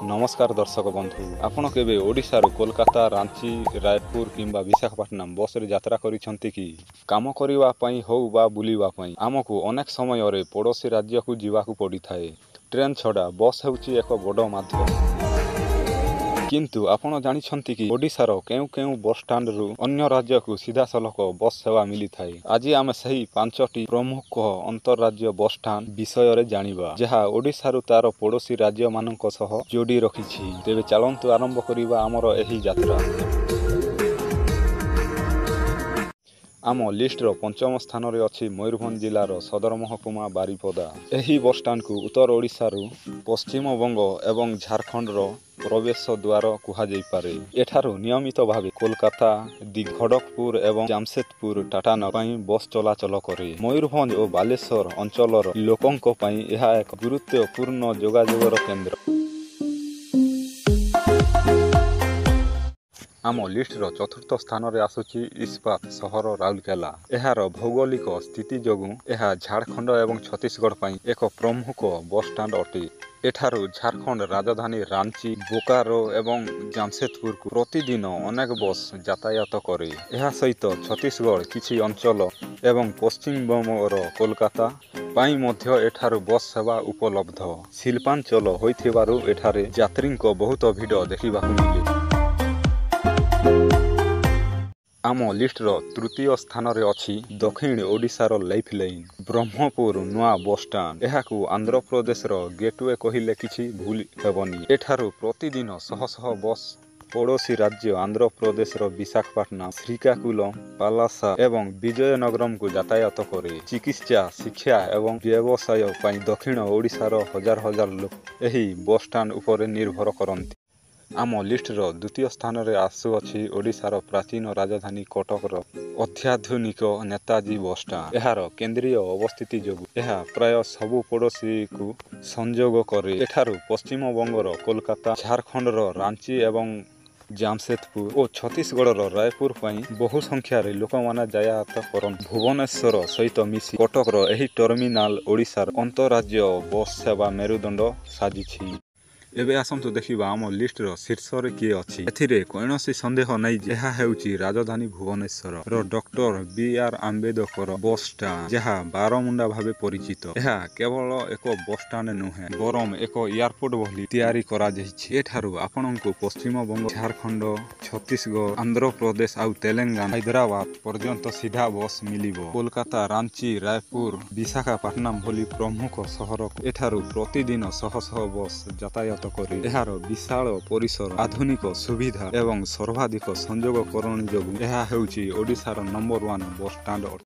नमस्कार दर्शक बंधु आपण केबे ओडिशारू कोलकाता रांची रायपुर किंबा विशाखापट्टनम बस रे यात्रा करिसंती कि काम करिवा पई हो बा बुलिवा पई आमको अनेक समय रे पड़ोसी राज्य को जीवाकू पड़ी थाए। ट्रेन छड़ा बस हेउची एक बड़ माध्यम किंतु आपण जानिछंती कि ओडिशार केउ केउ बस स्टैंड रु अन्य राज्य को सीधा सलख बस सेवा मिली थाए। आज आमे सही 5टी प्रमुख अंतरराज्य बस स्टैंड विषय रे जानिबा जहा ओडिशारू तार पड़ोसी राज्य मानक सह जोड़ी रखिछि। तेबे चलंतु आरंभ करिबा हमर एही यात्रा। आम लिस्टर पंचम स्थान रे अछि मयूरभंज जिलार सदर महकुमा बारिपदा। एही बस स्टैंड को उत्तर ओडिशारू पश्चिम बंग एवं झारखंड रो प्रवेश द्वार कुहा जाई पारे। एठारू नियमित भावे कोलकाता खड़गपुर एवं जामशेदपुर टाटा पई बस चलाचल करे। मयूरभंज और बालेश्वर अंचलर लोकंक पई एहा एक गुरुत्वपूर्ण जोगाजोगर केंद्र। आम लिस्टर चतुर्थ स्थान रे आसुची इस्पात सहर राउरकेला। एहार भौगोलिक स्थिति जोगु एहा झारखंड एवं छत्तीसगढ़ पई एक प्रमुख बस स्टैंड अटे। एठारू झारखंड राजधानी रांची बोकारो एवं जामशेदपुर को प्रतिदिन अनेक बस यातायात करे। एहा सहित छत्तीसगढ़ किछि अंचल एवं पश्चिम बंगर कोलकाता पाई मध्य एठारू बस सेवा उपलब्ध। शिल्पांचल होइथिबारु एठारे यात्रीक बहुत भिड़ देखिबाकू मिले। आम लिस्टर तृतीय स्थान रे अछि दक्षिण ओडिशार लाइफ लाइन ब्रह्मपुर नुआ बस स्टैंड। एहाकू आंध्र प्रदेश रो गेटवे कहिले किछि भूल हेबनी। एठारू प्रतिदिन शह शह बस पड़ोसी राज्य आंध्र प्रदेश रो विशाखापट्टनम श्रीकाकुलम पालासा एवं विजयनगरम को यातायात करे। चिकित्सा शिक्षा एवं व्यवसाय पई दक्षिण ओडिशार हजार हजार लोक एही बस स्टैंड उपर निर्भर करंती। आम लिस्टर द्वितीय स्थान रे आसु अछि ओडिशार प्राचीन राजधानी कटकर अत्याधुनिक नेताजी बस स्टैंड। एहार केंद्रीय अवस्थिति जोगु एहा प्राय सबु पड़ोसी को संजोग करे। एठारू पश्चिम बंगर कोलकाता झारखंड रांची एवं जामशेदपुर और छत्तीसगढ़ रायपुर पई बहु संख्या रे लोक माने यातायात करन। भुवनेश्वर सहित मिसी कटकर एही टर्मिनाल ओडिशार अंतरराज्य बस सेवा मेरुदंड साजिछि। एबे आसंतु देखिबा आम लिस्टर शीर्ष रे किए अछि। एथिरे कोनोसी संदेह नै जे एहा हेउची राजधानी भुवनेश्वर रो डॉक्टर बी.आर. आंबेडकर बस स्टैंड जहा बारमुंडा भाबे परिचित। एहा केवल एक बस स्टैंड नुहे बरम एक एयरपोर्ट भली तैयारी करा जाइछि। एठारू आपनको पश्चिम बंग झारखंड छत्तीसगढ़ आंध्र प्रदेश आउ तेलंगाना हैदराबाद पर्यंत सीधा बस मिलिबो। कोलकाता रांची रायपुर विशाखापट्टनम भली प्रमुख सहर एठारू प्रतिदिन शह शह बस यातायात करे। एहार विशाल परिसर आधुनिक सुविधा एवं सर्वाधिक संजोगकरण जोगु एहा हेउची ओडिशार नंबर 1 बस स्टैंड।